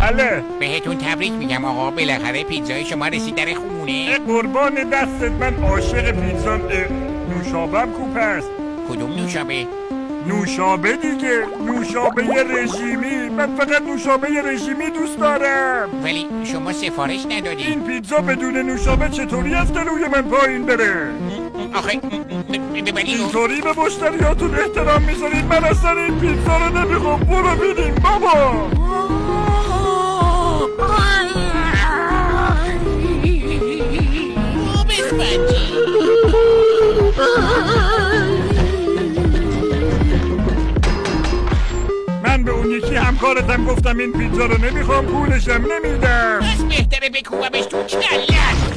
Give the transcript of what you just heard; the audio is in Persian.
بله. بهتون تبریک میگم آقا، بالاخره پیتزای شما رسید در خونه. قربان دستت، من عاشق پیتزا. نوشابم کوپ است. کدوم نوشابه؟ نوشابه دیگه، نوشابه رژیمی. من فقط نوشابه رژیمی دوست دارم. ولی شما سفارش ندادین. این پیتزا بدون نوشابه چطوری از روی من پایین بره؟ آخه ولی اینطوری به مشتریاتون احترام میذارید؟ من اصلا این پیتزا رو نمیخوام. برو بینیم بابا. من به اون یکی همکارتم گفتم این پیتزا رو نمیخوام، پولشم نمیدم. بس بهتره بکوبمش تو کلت.